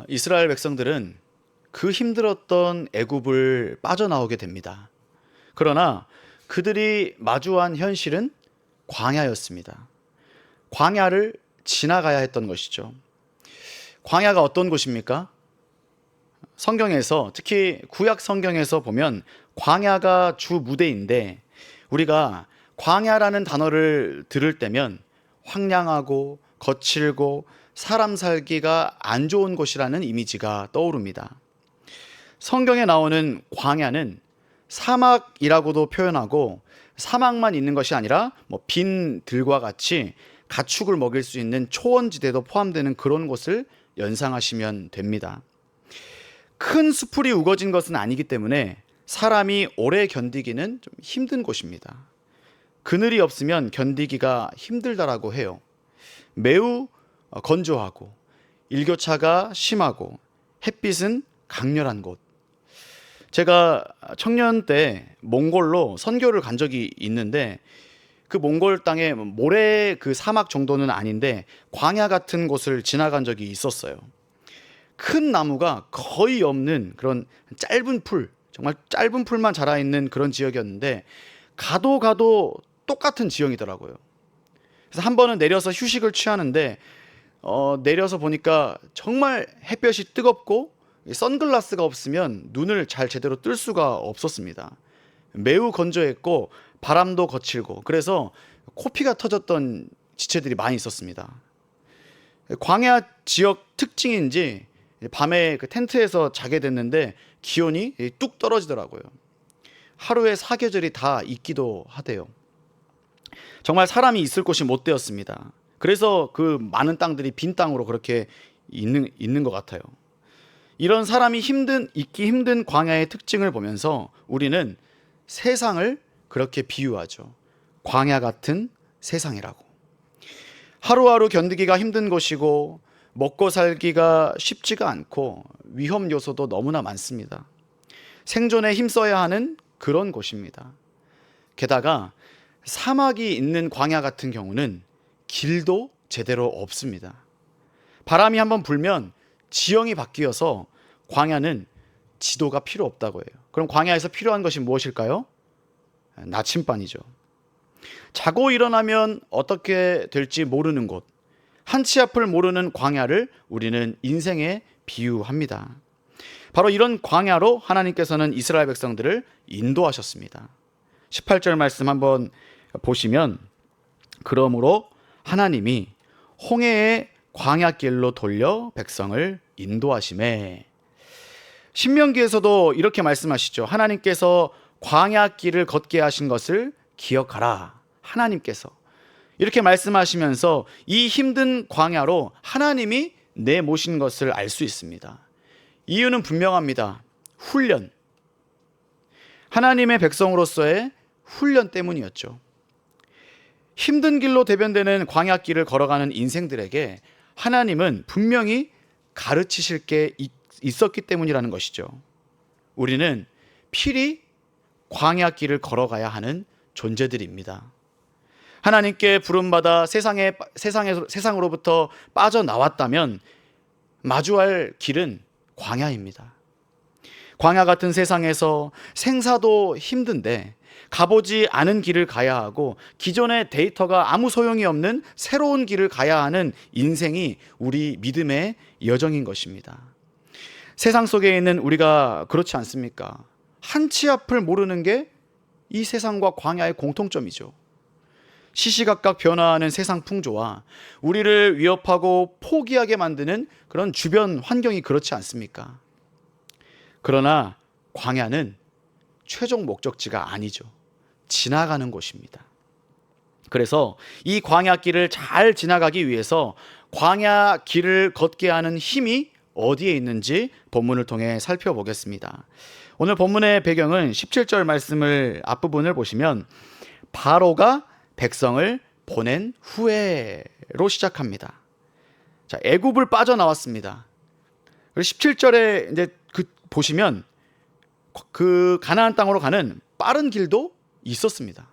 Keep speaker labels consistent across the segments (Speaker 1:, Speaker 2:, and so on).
Speaker 1: 이스라엘 백성들은 그 힘들었던 애굽을 빠져나오게 됩니다. 그러나 그들이 마주한 현실은 광야였습니다. 광야를 지나가야 했던 것이죠. 광야가 어떤 곳입니까? 성경에서, 특히 구약 성경에서 보면 광야가 주 무대인데, 우리가 광야라는 단어를 들을 때면 황량하고 거칠고 사람 살기가 안 좋은 곳이라는 이미지가 떠오릅니다. 성경에 나오는 광야는 사막이라고도 표현하고, 사막만 있는 것이 아니라 빈 들과 같이 가축을 먹일 수 있는 초원지대도 포함되는 그런 곳을 연상하시면 됩니다. 큰 수풀이 우거진 것은 아니기 때문에 사람이 오래 견디기는 좀 힘든 곳입니다. 그늘이 없으면 견디기가 힘들다라고 해요. 매우 건조하고 일교차가 심하고 햇빛은 강렬한 곳. 제가 청년 때 몽골로 선교를 간 적이 있는데, 그 몽골 땅에 모래 그 사막 정도는 아닌데 광야 같은 곳을 지나간 적이 있었어요. 큰 나무가 거의 없는 그런 짧은 풀, 정말 짧은 풀만 자라 있는 그런 지역이었는데, 가도 똑같은 지형이더라고요. 그래서 한 번은 내려서 휴식을 취하는데, 내려서 보니까 정말 햇볕이 뜨겁고 선글라스가 없으면 눈을 잘 제대로 뜰 수가 없었습니다. 매우 건조했고 바람도 거칠고, 그래서 코피가 터졌던 지체들이 많이 있었습니다. 광야 지역 특징인지 밤에 그 텐트에서 자게 됐는데 기온이 뚝 떨어지더라고요. 하루에 사계절이 다 있기도 하대요. 정말 사람이 있을 곳이 못 되었습니다. 그래서 그 많은 땅들이 빈 땅으로 그렇게 있는 것 같아요. 이런 사람이 있기 힘든 광야의 특징을 보면서 우리는 세상을 그렇게 비유하죠. 광야 같은 세상이라고. 하루하루 견디기가 힘든 곳이고 먹고 살기가 쉽지가 않고 위험 요소도 너무나 많습니다. 생존에 힘써야 하는 그런 곳입니다. 게다가 사막이 있는 광야 같은 경우는 길도 제대로 없습니다. 바람이 한번 불면 지형이 바뀌어서 광야는 지도가 필요 없다고 해요. 그럼 광야에서 필요한 것이 무엇일까요? 나침반이죠. 자고 일어나면 어떻게 될지 모르는 곳, 한치 앞을 모르는 광야를 우리는 인생에 비유합니다. 바로 이런 광야로 하나님께서는 이스라엘 백성들을 인도하셨습니다. 18절 말씀 한번 보시면, 그러므로 하나님이 홍해의 광야길로 돌려 백성을 인도하시매. 신명기에서도 이렇게 말씀하시죠. 하나님께서 광야길을 걷게 하신 것을 기억하라. 하나님께서 이렇게 말씀하시면서 이 힘든 광야로 하나님이 내모신 것을 알 수 있습니다. 이유는 분명합니다. 훈련. 하나님의 백성으로서의 훈련 때문이었죠. 힘든 길로 대변되는 광야길을 걸어가는 인생들에게 하나님은 분명히 가르치실 게 있었기 때문이라는 것이죠. 우리는 필히 광야길을 걸어가야 하는 존재들입니다. 하나님께 부름받아 세상으로부터 빠져나왔다면 마주할 길은 광야입니다. 광야 같은 세상에서 생사도 힘든데 가보지 않은 길을 가야 하고, 기존의 데이터가 아무 소용이 없는 새로운 길을 가야 하는 인생이 우리 믿음의 여정인 것입니다. 세상 속에 있는 우리가 그렇지 않습니까? 한치 앞을 모르는 게 이 세상과 광야의 공통점이죠. 시시각각 변화하는 세상 풍조와 우리를 위협하고 포기하게 만드는 그런 주변 환경이 그렇지 않습니까? 그러나 광야는 최종 목적지가 아니죠. 지나가는 곳입니다. 그래서 이 광야길을 잘 지나가기 위해서 광야길을 걷게 하는 힘이 어디에 있는지 본문을 통해 살펴보겠습니다. 오늘 본문의 배경은 17절 말씀을 앞부분을 보시면 바로가 백성을 보낸 후에로 시작합니다. 자, 애굽을 빠져나왔습니다. 그리고 17절에 이제 보시면 그 가나안 땅으로 가는 빠른 길도 있었습니다.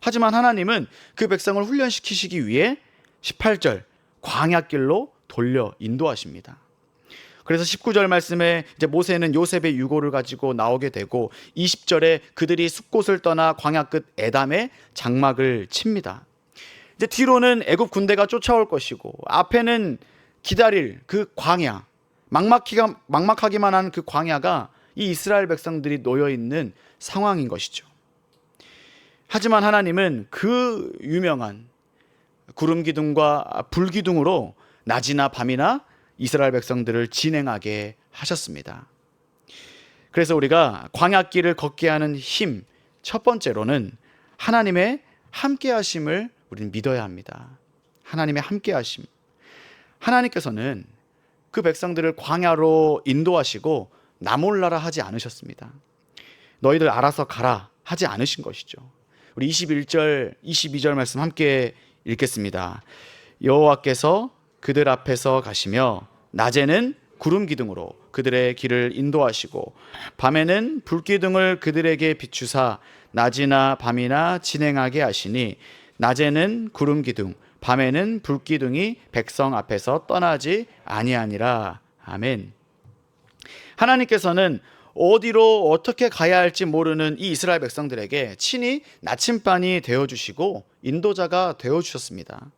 Speaker 1: 하지만 하나님은 그 백성을 훈련시키시기 위해 18절 광야길로 돌려 인도하십니다. 그래서 19절 말씀에 이제 모세는 요셉의 유고를 가지고 나오게 되고 20절에 그들이 숫곳을 떠나 광야 끝 에담에 장막을 칩니다. 이제 뒤로는 애굽 군대가 쫓아올 것이고 앞에는 기다릴 그 광야, 막막하기만 한 그 광야가 이 이스라엘 백성들이 놓여 있는 상황인 것이죠. 하지만 하나님은 그 유명한 구름 기둥과 불 기둥으로 낮이나 밤이나 이스라엘 백성들을 진행하게 하셨습니다. 그래서 우리가 광야길을 걷게 하는 힘, 첫 번째로는 하나님의 함께 하심을 우리는 믿어야 합니다. 하나님의 함께 하심. 하나님께서는 그 백성들을 광야로 인도하시고 나 몰라라 하지 않으셨습니다. 너희들 알아서 가라 하지 않으신 것이죠. 우리 21절, 22절 말씀 함께 읽겠습니다. 여호와께서 그들 앞에서 가시며 낮에는 구름 기둥으로 그들의 길을 인도하시고 밤에는 불 기둥을 그들에게 비추사 낮이나 밤이나 진행하게 하시니 낮에는 구름 기둥 밤에는 불 기둥이 백성 앞에서 떠나지 아니하니라. 아멘. 하나님께서는 어디로 어떻게 가야 할지 모르는 이 이스라엘 백성들에게 친히 나침반이 되어주시고 인도자가 되어주셨습니다.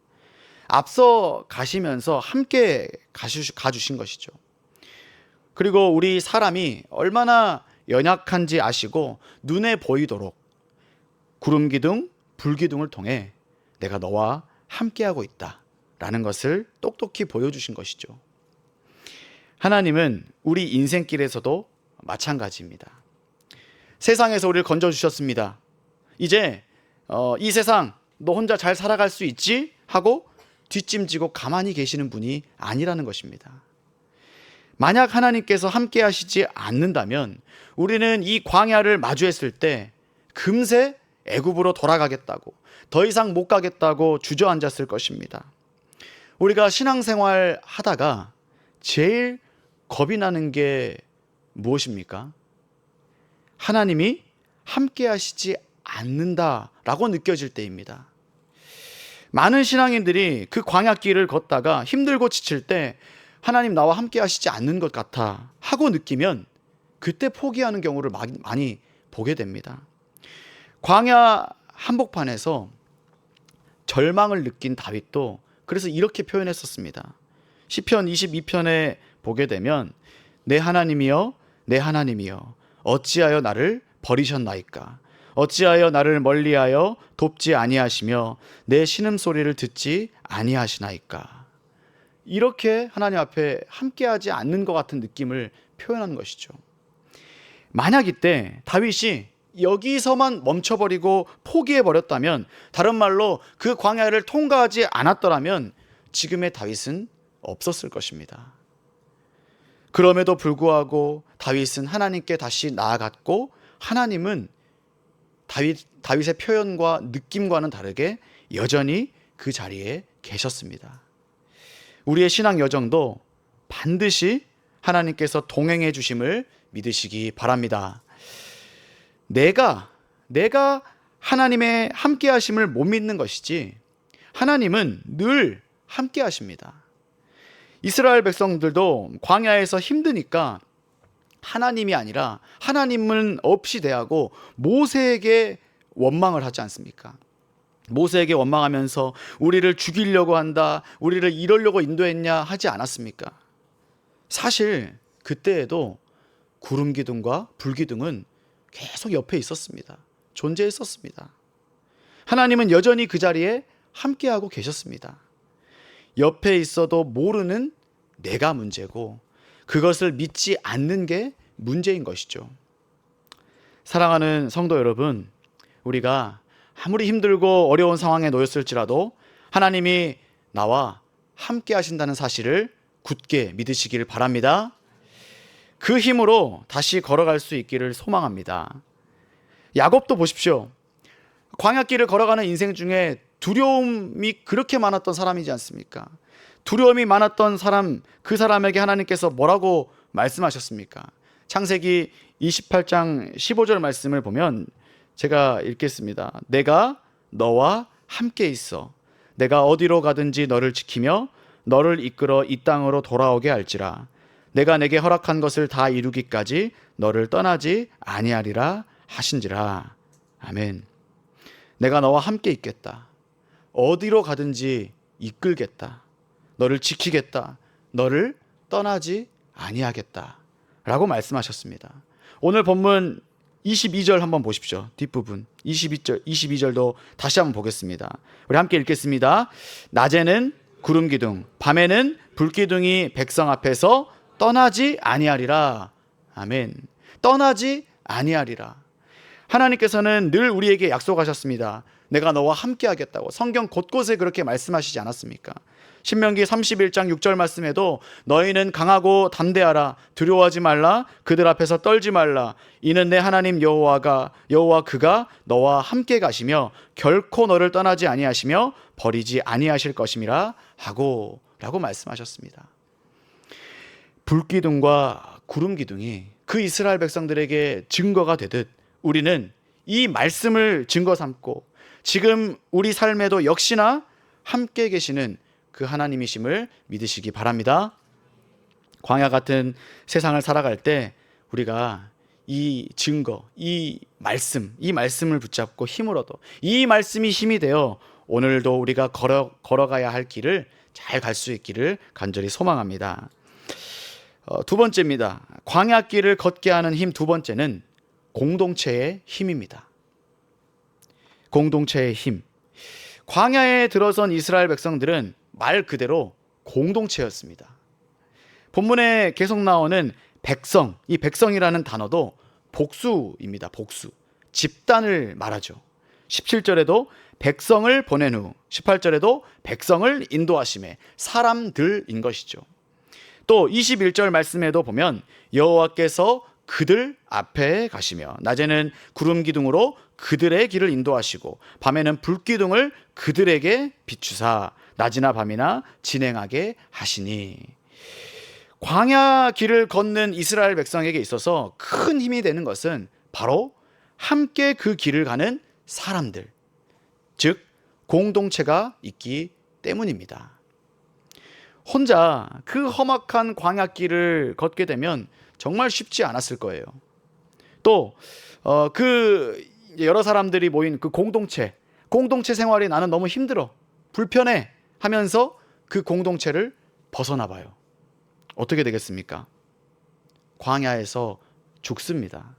Speaker 1: 앞서 가시면서 함께 가주신 것이죠. 그리고 우리 사람이 얼마나 연약한지 아시고 눈에 보이도록 구름 기둥, 불 기둥을 통해 내가 너와 함께하고 있다라는 것을 똑똑히 보여주신 것이죠. 하나님은 우리 인생길에서도 마찬가지입니다. 세상에서 우리를 건져주셨습니다. 이제 이 세상 너 혼자 잘 살아갈 수 있지? 하고 뒷짐지고 가만히 계시는 분이 아니라는 것입니다. 만약 하나님께서 함께 하시지 않는다면 우리는 이 광야를 마주했을 때 금세 애굽으로 돌아가겠다고, 더 이상 못 가겠다고 주저앉았을 것입니다. 우리가 신앙생활 하다가 제일 겁이 나는 게 무엇입니까? 하나님이 함께 하시지 않는다라고 느껴질 때입니다. 많은 신앙인들이 그 광야길을 걷다가 힘들고 지칠 때 하나님 나와 함께 하시지 않는 것 같아 하고 느끼면 그때 포기하는 경우를 많이 보게 됩니다. 광야 한복판에서 절망을 느낀 다윗도 그래서 이렇게 표현했었습니다. 시편 22편에 보게 되면 내 하나님이여 내 하나님이여 어찌하여 나를 버리셨나이까? 어찌하여 나를 멀리하여 돕지 아니하시며 내 신음소리를 듣지 아니하시나이까? 이렇게 하나님 앞에 함께하지 않는 것 같은 느낌을 표현하는 것이죠. 만약 이때 다윗이 여기서만 멈춰버리고 포기해버렸다면, 다른 말로 그 광야를 통과하지 않았더라면 지금의 다윗은 없었을 것입니다. 그럼에도 불구하고 다윗은 하나님께 다시 나아갔고 하나님은 다윗의 표현과 느낌과는 다르게 여전히 그 자리에 계셨습니다. 우리의 신앙 여정도 반드시 하나님께서 동행해 주심을 믿으시기 바랍니다. 내가 하나님의 함께 하심을 못 믿는 것이지 하나님은 늘 함께 하십니다. 이스라엘 백성들도 광야에서 힘드니까 하나님이 아니라 하나님은 없이 대하고 모세에게 원망을 하지 않습니까? 모세에게 원망하면서 우리를 죽이려고 한다, 우리를 이러려고 인도했냐 하지 않았습니까? 사실 그때에도 구름 기둥과 불 기둥은 계속 옆에 있었습니다. 존재했었습니다. 하나님은 여전히 그 자리에 함께하고 계셨습니다. 옆에 있어도 모르는 내가 문제고 그것을 믿지 않는 게 문제인 것이죠. 사랑하는 성도 여러분, 우리가 아무리 힘들고 어려운 상황에 놓였을지라도 하나님이 나와 함께 하신다는 사실을 굳게 믿으시기를 바랍니다. 그 힘으로 다시 걸어갈 수 있기를 소망합니다. 야곱도 보십시오. 광야길을 걸어가는 인생 중에 두려움이 그렇게 많았던 사람이지 않습니까? 두려움이 많았던 사람, 그 사람에게 하나님께서 뭐라고 말씀하셨습니까? 창세기 28장 15절 말씀을 보면 제가 읽겠습니다. 내가 너와 함께 있어 내가 어디로 가든지 너를 지키며 너를 이끌어 이 땅으로 돌아오게 할지라. 내가 내게 허락한 것을 다 이루기까지 너를 떠나지 아니하리라 하신지라. 아멘. 내가 너와 함께 있겠다. 어디로 가든지 이끌겠다. 너를 지키겠다. 너를 떠나지 아니하겠다 라고 말씀하셨습니다. 오늘 본문 22절 한번 보십시오. 뒷부분 22절도 다시 한번 보겠습니다. 우리 함께 읽겠습니다. 낮에는 구름 기둥, 밤에는 불 기둥이 백성 앞에서 떠나지 아니하리라. 아멘. 떠나지 아니하리라. 하나님께서는 늘 우리에게 약속하셨습니다. 내가 너와 함께 하겠다고. 성경 곳곳에 그렇게 말씀하시지 않았습니까? 신명기 31장 6절 말씀에도 너희는 강하고 담대하라. 두려워하지 말라. 그들 앞에서 떨지 말라. 이는 내 하나님 여호와 그가 너와 함께 가시며 결코 너를 떠나지 아니하시며 버리지 아니하실 것임이라 하고 라고 말씀하셨습니다. 불기둥과 구름기둥이 그 이스라엘 백성들에게 증거가 되듯 우리는 이 말씀을 증거 삼고 지금 우리 삶에도 역시나 함께 계시는 그 하나님이심을 믿으시기 바랍니다. 광야 같은 세상을 살아갈 때 우리가 이 증거, 이 말씀을 붙잡고 힘을 얻어 이 말씀이 힘이 되어 오늘도 우리가 걸어가야 할 길을 잘 갈 수 있기를 간절히 소망합니다. 두 번째입니다. 광야길을 걷게 하는 힘 두 번째는 공동체의 힘입니다. 공동체의 힘. 광야에 들어선 이스라엘 백성들은 말 그대로 공동체였습니다. 본문에 계속 나오는 백성, 이 백성이라는 단어도 복수입니다. 복수. 집단을 말하죠. 17절에도 백성을 보낸 후, 18절에도 백성을 인도하심에 사람들인 것이죠. 또 21절 말씀에도 보면 여호와께서 그들 앞에 가시며 낮에는 구름 기둥으로 그들의 길을 인도하시고 밤에는 불 기둥을 그들에게 비추사 낮이나 밤이나 진행하게 하시니. 광야 길을 걷는 이스라엘 백성에게 있어서 큰 힘이 되는 것은 바로 함께 그 길을 가는 사람들, 즉 공동체가 있기 때문입니다. 혼자 그 험악한 광야길을 걷게 되면 정말 쉽지 않았을 거예요. 또 그 여러 사람들이 모인 그 공동체 생활이 나는 너무 힘들어, 불편해 하면서 그 공동체를 벗어나 봐요. 어떻게 되겠습니까? 광야에서 죽습니다.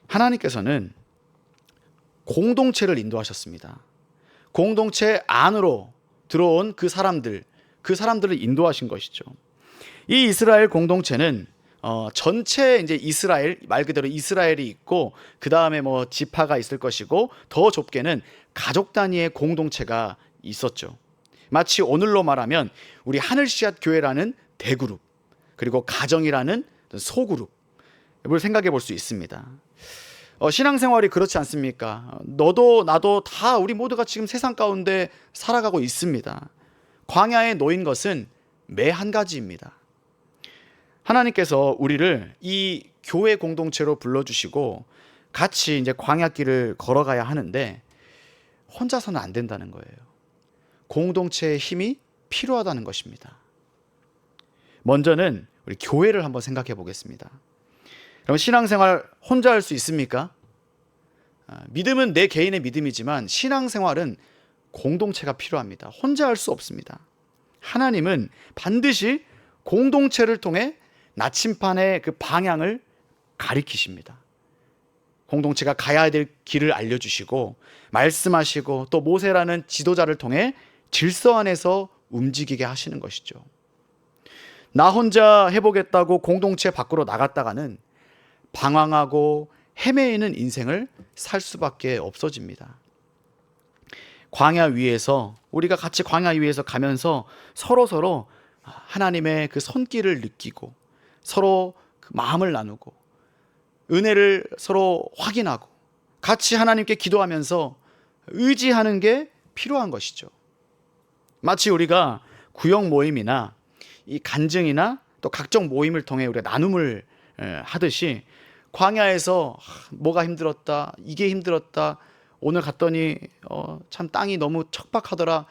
Speaker 1: 하나님께서는 공동체를 인도하셨습니다. 공동체 안으로 들어온 그 사람들을 인도하신 것이죠. 이 이스라엘 공동체는 전체 이제 이스라엘, 말 그대로 이스라엘이 있고 그 다음에 뭐 지파가 있을 것이고 더 좁게는 가족 단위의 공동체가 있었죠. 마치 오늘로 말하면 우리 하늘씨앗 교회라는 대그룹, 그리고 가정이라는 소그룹을 생각해 볼 수 있습니다. 신앙생활이 그렇지 않습니까? 너도 나도 다 우리 모두가 지금 세상 가운데 살아가고 있습니다. 광야에 놓인 것은 매 한 가지입니다. 하나님께서 우리를 이 교회 공동체로 불러주시고 같이 이제 광야길을 걸어가야 하는데 혼자서는 안 된다는 거예요. 공동체의 힘이 필요하다는 것입니다. 먼저는 우리 교회를 한번 생각해 보겠습니다. 그럼 신앙생활 혼자 할 수 있습니까? 믿음은 내 개인의 믿음이지만 신앙생활은 공동체가 필요합니다. 혼자 할 수 없습니다. 하나님은 반드시 공동체를 통해 나침판의 그 방향을 가리키십니다. 공동체가 가야 될 길을 알려주시고 말씀하시고 또 모세라는 지도자를 통해 질서 안에서 움직이게 하시는 것이죠. 나 혼자 해보겠다고 공동체 밖으로 나갔다가는 방황하고 헤매이는 인생을 살 수밖에 없어집니다. 광야 위에서 우리가 같이 광야 위에서 가면서 서로 하나님의 그 손길을 느끼고 서로 그 마음을 나누고 은혜를 서로 확인하고 같이 하나님께 기도하면서 의지하는 게 필요한 것이죠. 마치 우리가 구역 모임이나 이 간증이나 또 각종 모임을 통해 우리가 나눔을 하듯이 광야에서 뭐가 힘들었다, 이게 힘들었다, 오늘 갔더니 참 땅이 너무 척박하더라,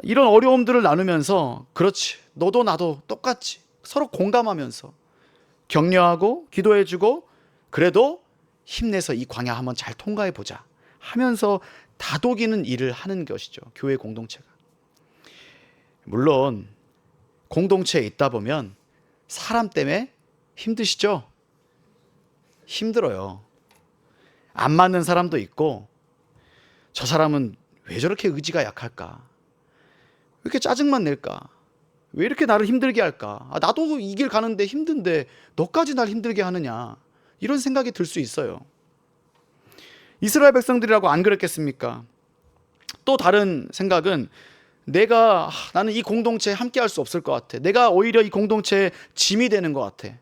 Speaker 1: 이런 어려움들을 나누면서 그렇지, 너도 나도 똑같지, 서로 공감하면서 격려하고 기도해주고 그래도 힘내서 이 광야 한번 잘 통과해보자 하면서 다독이는 일을 하는 것이죠. 교회 공동체가. 물론 공동체에 있다 보면 사람 때문에 힘드시죠? 힘들어요. 안 맞는 사람도 있고 저 사람은 왜 저렇게 의지가 약할까? 왜 이렇게 짜증만 낼까? 왜 이렇게 나를 힘들게 할까? 나도 이 길 가는데 힘든데 너까지 날 힘들게 하느냐? 이런 생각이 들 수 있어요. 이스라엘 백성들이라고 안 그랬겠습니까? 또 다른 생각은 나는 이 공동체에 함께 할 수 없을 것 같아. 내가 오히려 이 공동체에 짐이 되는 것 같아.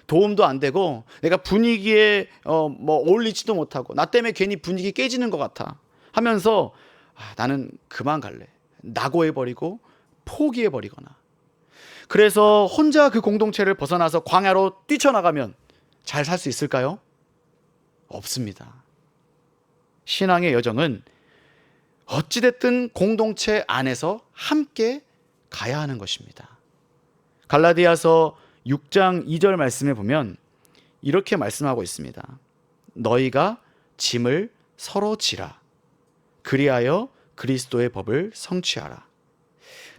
Speaker 1: 도움도 안 되고 내가 분위기에 어울리지도 못하고 나 때문에 괜히 분위기 깨지는 것 같아 하면서 나는 그만 갈래. 낙오해버리고 포기해버리거나 그래서 혼자 그 공동체를 벗어나서 광야로 뛰쳐나가면 잘 살 수 있을까요? 없습니다. 신앙의 여정은 어찌됐든 공동체 안에서 함께 가야 하는 것입니다. 갈라디아서 6장 2절 말씀에 보면 이렇게 말씀하고 있습니다. 너희가 짐을 서로 지라. 그리하여 그리스도의 법을 성취하라.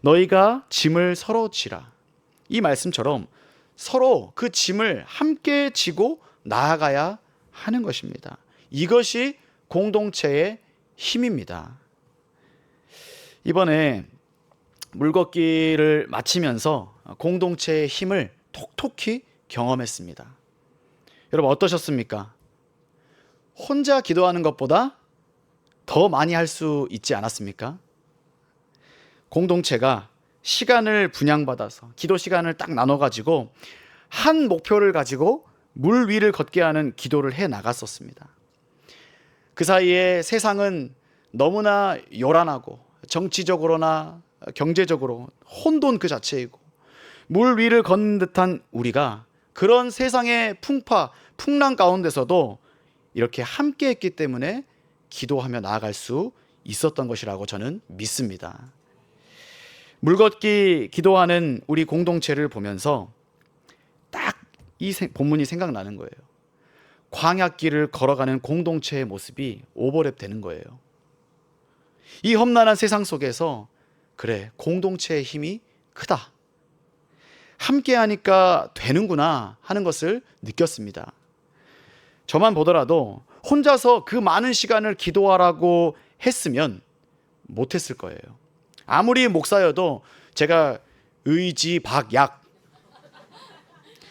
Speaker 1: 너희가 짐을 서로 지라. 이 말씀처럼 서로 그 짐을 함께 지고 나아가야 하는 것입니다. 이것이 공동체의 힘입니다. 이번에 물걷기를 마치면서 공동체의 힘을 톡톡히 경험했습니다. 여러분 어떠셨습니까? 혼자 기도하는 것보다 더 많이 할 수 있지 않았습니까? 공동체가 시간을 분양받아서 기도 시간을 딱 나눠가지고 한 목표를 가지고 물 위를 걷게 하는 기도를 해 나갔었습니다. 그 사이에 세상은 너무나 요란하고 정치적으로나 경제적으로 혼돈 그 자체이고 물 위를 걷는 듯한 우리가 그런 세상의 풍랑 가운데서도 이렇게 함께 했기 때문에 기도하며 나아갈 수 있었던 것이라고 저는 믿습니다. 물걷기 기도하는 우리 공동체를 보면서 딱 이 본문이 생각나는 거예요. 광야길을 걸어가는 공동체의 모습이 오버랩 되는 거예요. 이 험난한 세상 속에서 그래, 공동체의 힘이 크다. 함께 하니까 되는구나 하는 것을 느꼈습니다. 저만 보더라도 혼자서 그 많은 시간을 기도하라고 했으면 못했을 거예요. 아무리 목사여도 제가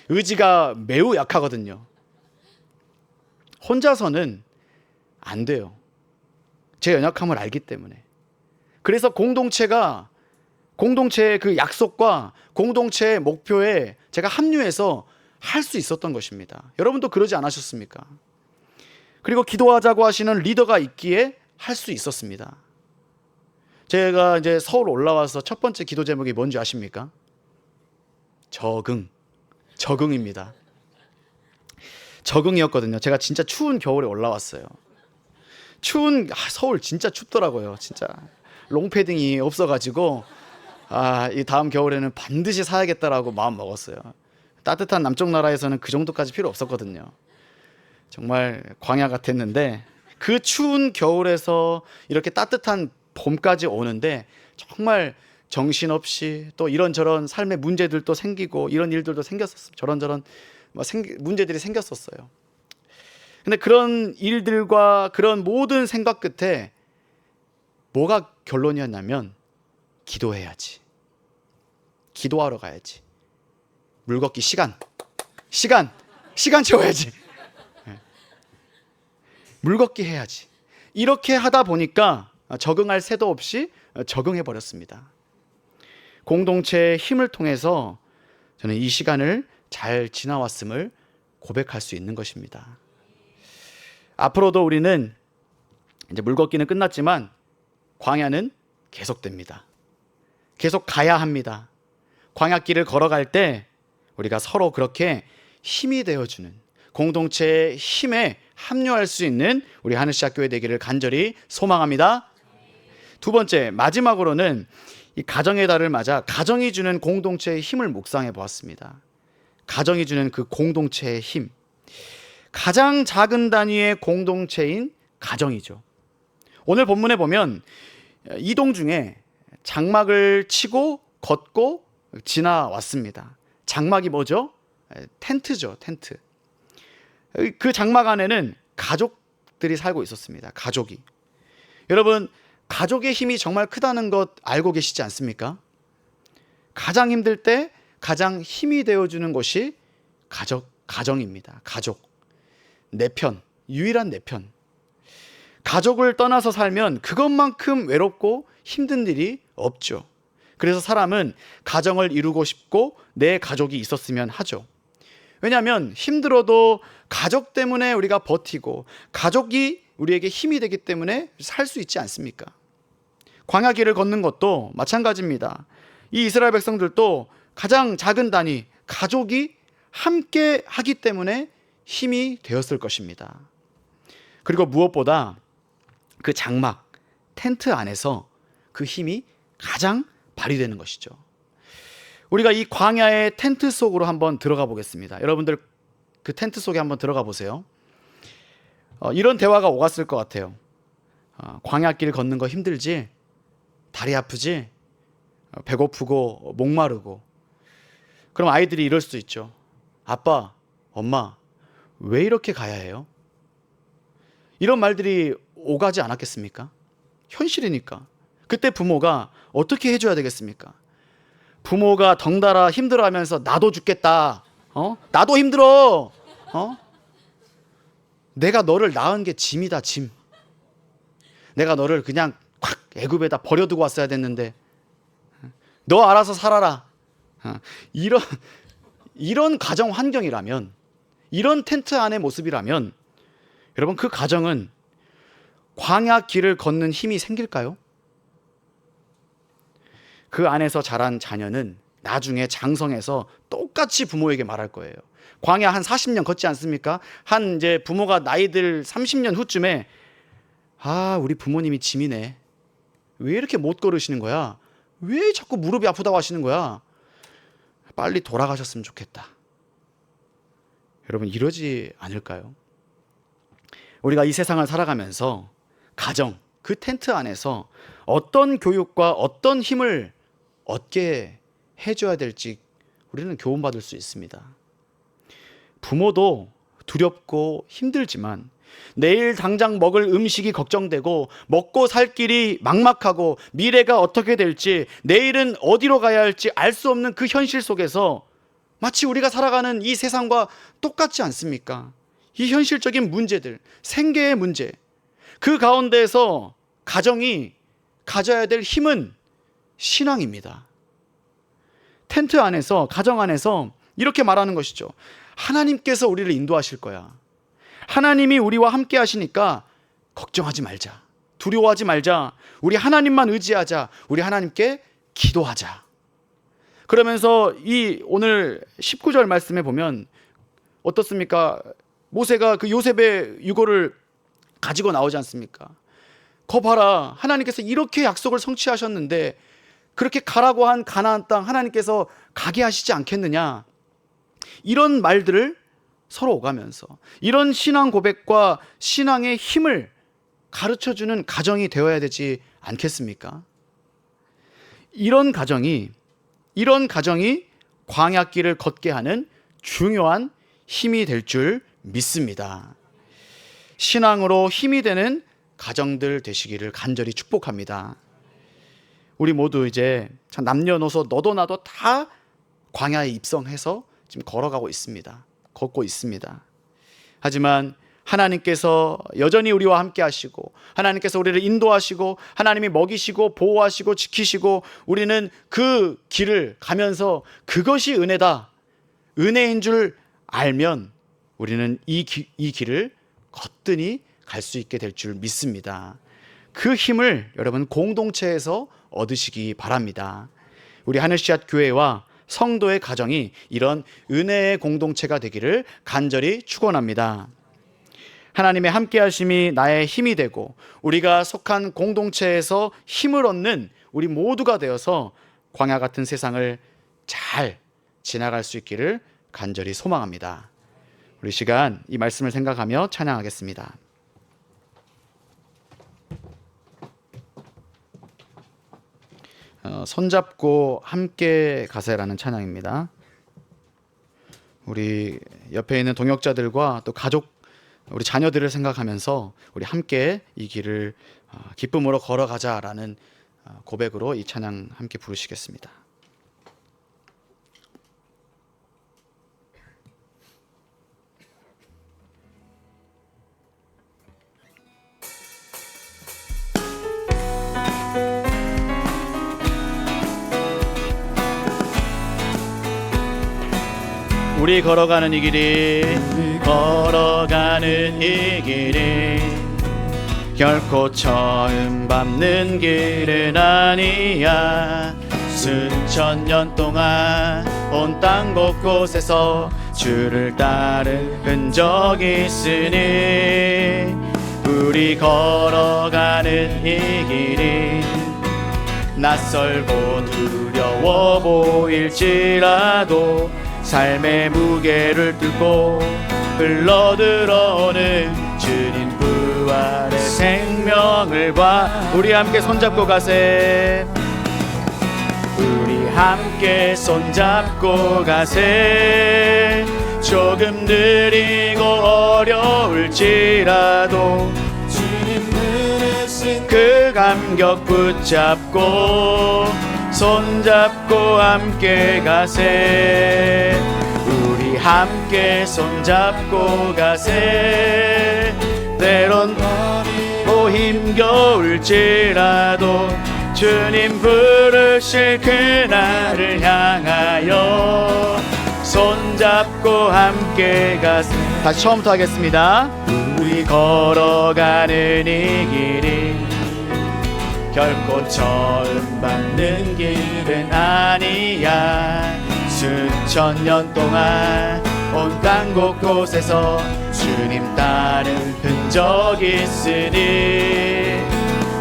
Speaker 1: 의지가 매우 약하거든요. 혼자서는 안 돼요. 제 연약함을 알기 때문에. 그래서 공동체의 그 약속과 공동체의 목표에 제가 합류해서 할 수 있었던 것입니다. 여러분도 그러지 않으셨습니까? 그리고 기도하자고 하시는 리더가 있기에 할 수 있었습니다. 제가 이제 서울 올라와서 첫 번째 기도 제목이 뭔지 아십니까? 적응입니다. 적응이었거든요. 제가 진짜 추운 겨울에 올라왔어요. 서울 진짜 춥더라고요. 진짜 롱패딩이 없어가지고 이 다음 겨울에는 반드시 사야겠다라고 마음 먹었어요. 따뜻한 남쪽 나라에서는 그 정도까지 필요 없었거든요. 정말 광야 같았는데 그 추운 겨울에서 이렇게 따뜻한 봄까지 오는데 정말 정신없이 또 이런저런 삶의 문제들도 생기고 이런 일들도 생겼었어요. 저런저런 문제들이 생겼었어요. 근데 그런 일들과 그런 모든 생각 끝에 뭐가 결론이었냐면 기도해야지. 기도하러 가야지. 물걷기 시간 채워야지. 물걷기 해야지. 이렇게 하다 보니까 적응할 새도 없이 적응해 버렸습니다. 공동체의 힘을 통해서 저는 이 시간을 잘 지나왔음을 고백할 수 있는 것입니다. 앞으로도 우리는 이제 물걷기는 끝났지만 광야는 계속됩니다. 계속 가야 합니다. 광야길을 걸어갈 때 우리가 서로 그렇게 힘이 되어주는 공동체의 힘에 합류할 수 있는 우리 하늘시작교회 되기를 간절히 소망합니다. 두 번째, 마지막으로는 이 가정의 달을 맞아 가정이 주는 공동체의 힘을 묵상해 보았습니다. 가정이 주는 그 공동체의 힘. 가장 작은 단위의 공동체인 가정이죠. 오늘 본문에 보면 이동 중에 장막을 치고 걷고 지나왔습니다. 장막이 뭐죠? 텐트죠, 텐트. 그 장막 안에는 가족들이 살고 있었습니다. 가족이. 여러분, 가족의 힘이 정말 크다는 것 알고 계시지 않습니까? 가장 힘들 때 가장 힘이 되어주는 것이 가정입니다. 가족. 내 편, 유일한 내 편. 가족을 떠나서 살면 그것만큼 외롭고 힘든 일이 없죠. 그래서 사람은 가정을 이루고 싶고 내 가족이 있었으면 하죠. 왜냐하면 힘들어도 가족 때문에 우리가 버티고 가족이 우리에게 힘이 되기 때문에 살 수 있지 않습니까? 광야길을 걷는 것도 마찬가지입니다. 이 이스라엘 백성들도 가장 작은 단위, 가족이 함께 하기 때문에 힘이 되었을 것입니다. 그리고 무엇보다 그 장막, 텐트 안에서 그 힘이 가장 발휘되는 것이죠. 우리가 이 광야의 텐트 속으로 한번 들어가 보겠습니다. 여러분들 그 텐트 속에 한번 들어가 보세요. 이런 대화가 오갔을 것 같아요. 광야길 걷는 거 힘들지? 다리 아프지? 배고프고 목마르고. 그럼 아이들이 이럴 수 있죠. 아빠, 엄마, 왜 이렇게 가야 해요? 이런 말들이 오가지 않았겠습니까? 현실이니까. 그때 부모가 어떻게 해줘야 되겠습니까? 부모가 덩달아 힘들어하면서 나도 죽겠다. 나도 힘들어. 내가 너를 낳은 게 짐이다, 짐. 내가 너를 그냥 콱 애굽에다 버려두고 왔어야 됐는데 너 알아서 살아라. 이런 가정 환경이라면, 이런 텐트 안의 모습이라면 여러분, 그 가정은 광야 길을 걷는 힘이 생길까요? 그 안에서 자란 자녀는 나중에 장성해서 똑같이 부모에게 말할 거예요. 광야 한 40년 걷지 않습니까? 한 이제 부모가 나이들 30년 후쯤에 우리 부모님이 짐이네. 왜 이렇게 못 걸으시는 거야? 왜 자꾸 무릎이 아프다고 하시는 거야? 빨리 돌아가셨으면 좋겠다. 여러분, 이러지 않을까요? 우리가 이 세상을 살아가면서 가정, 그 텐트 안에서 어떤 교육과 어떤 힘을 얻게 해줘야 될지 우리는 교훈받을 수 있습니다. 부모도 두렵고 힘들지만 내일 당장 먹을 음식이 걱정되고 먹고 살 길이 막막하고 미래가 어떻게 될지, 내일은 어디로 가야 할지 알 수 없는 그 현실 속에서 마치 우리가 살아가는 이 세상과 똑같지 않습니까? 이 현실적인 문제들, 생계의 문제, 그 가운데에서 가정이 가져야 될 힘은 신앙입니다. 텐트 안에서, 가정 안에서 이렇게 말하는 것이죠. 하나님께서 우리를 인도하실 거야. 하나님이 우리와 함께 하시니까 걱정하지 말자. 두려워하지 말자. 우리 하나님만 의지하자. 우리 하나님께 기도하자. 그러면서 이 오늘 19절 말씀에 보면 어떻습니까? 모세가 그 요셉의 유고를 가지고 나오지 않습니까? 거 봐라. 하나님께서 이렇게 약속을 성취하셨는데 그렇게 가라고 한 가나안 땅 하나님께서 가게 하시지 않겠느냐? 이런 말들을 서로 오가면서 이런 신앙 고백과 신앙의 힘을 가르쳐주는 가정이 되어야 되지 않겠습니까? 이런 가정이 광야길을 걷게 하는 중요한 힘이 될 줄 믿습니다. 신앙으로 힘이 되는 가정들 되시기를 간절히 축복합니다. 우리 모두 이제 참 남녀노소 너도 나도 다 광야에 입성해서 지금 걸어가고 있습니다. 걷고 있습니다. 하지만 하나님께서 여전히 우리와 함께 하시고 하나님께서 우리를 인도하시고 하나님이 먹이시고 보호하시고 지키시고 우리는 그 길을 가면서 그것이 은혜다, 은혜인 줄 알면 우리는 이 길을 거뜬히 갈 수 있게 될 줄 믿습니다. 그 힘을 여러분 공동체에서 얻으시기 바랍니다. 우리 하늘씨앗 교회와 성도의 가정이 이런 은혜의 공동체가 되기를 간절히 축원합니다. 하나님의 함께 하심이 나의 힘이 되고 우리가 속한 공동체에서 힘을 얻는 우리 모두가 되어서 광야 같은 세상을 잘 지나갈 수 있기를 간절히 소망합니다. 우리 시간 이 말씀을 생각하며 찬양하겠습니다. 손잡고 함께 가세라는 찬양입니다. 우리 옆에 있는 동역자들과 또 가족, 우리 자녀들을 생각하면서 우리 함께 이 길을 기쁨으로 걸어가자라는 고백으로 이 찬양 함께 부르시겠습니다. 우리 걸어가는 이 길이 결코 처음 밟는 길은 아니야. 수천 년 동안 온 땅 곳곳에서 주를 따른 흔적이 있으니 우리 걸어가는 이 길이 낯설고 두려워 보일지라도 삶의 무게를 뚫고 흘러들어오는 주님 부활의 생명을 봐. 우리 함께 손잡고 가세. 우리 함께 손잡고 가세. 조금 느리고 어려울지라도 주님 부르신 그 감격 붙잡고 손잡고 함께 가세. 우리 함께 손잡고 가세. 때론 또 힘겨울지라도 주님 부르실 그날을 향하여 손잡고 함께 가세. 다시 처음부터 하겠습니다. 우리 걸어가는 이 길이 결코 처음 밟는 길은 아니야. 수천 년 동안 온 땅 곳곳에서 주님 따른 흔적이 있으니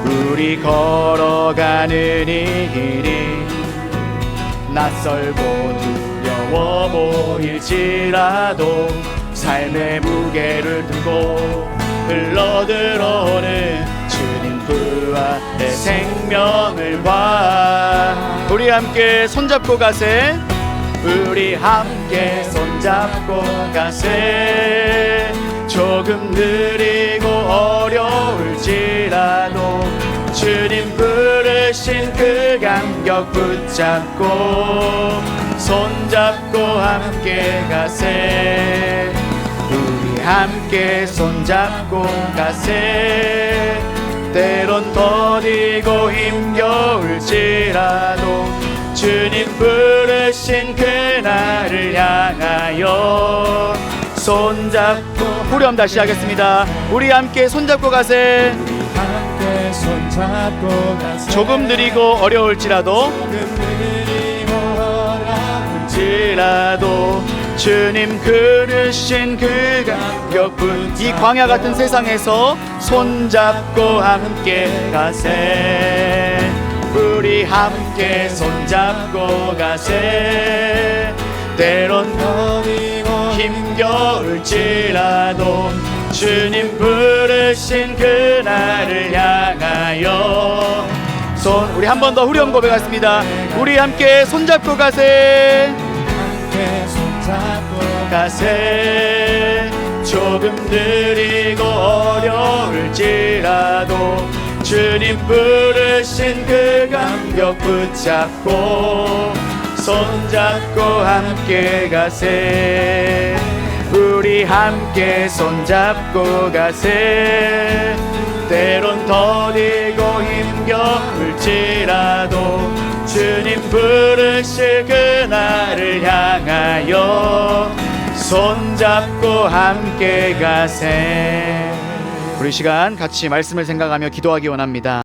Speaker 1: 우리 걸어가는 이 길이 낯설고 두려워 보일지라도 삶의 무게를 들고 흘러들어오는 주님 부활의 생명을 봐. 우리 함께 손잡고 가세. 우리 함께 손잡고 가세. 조금 느리고 어려울지라도 주님 부르신 그 감격 붙잡고 손잡고 함께 가세. 우리 함께 손잡고 가세. 때론 더디고 힘겨울지라도 주님 부르신 그날을 향하여 손잡고. 후렴 다시 하겠습니다. 우리 함께 손잡고 가세.
Speaker 2: 함께 손잡고 가세.
Speaker 1: 조금 느리고 어려울지라도 주님 부르신 그 감격뿐 이 광야 같은 세상에서 손잡고 함께 가세. 우리 함께 손잡고 가세. 때론 힘겨울지라도 주님 부르신 그날을 향하여 우리 한 번 더 후렴 고백하겠습니다. 우리 함께 손잡고 가세.
Speaker 2: 함께 손잡고
Speaker 1: 가세. 조금 느리고 어려울지라도 주님 부르신 그 감격 붙잡고 손잡고 함께 가세. 우리 함께 손잡고 가세. 때론 더디고 힘겨울지라도 주님 부르실 그날을 향하여 손잡고 함께 가세. 우리 시간 같이 말씀을 생각하며 기도하기 원합니다.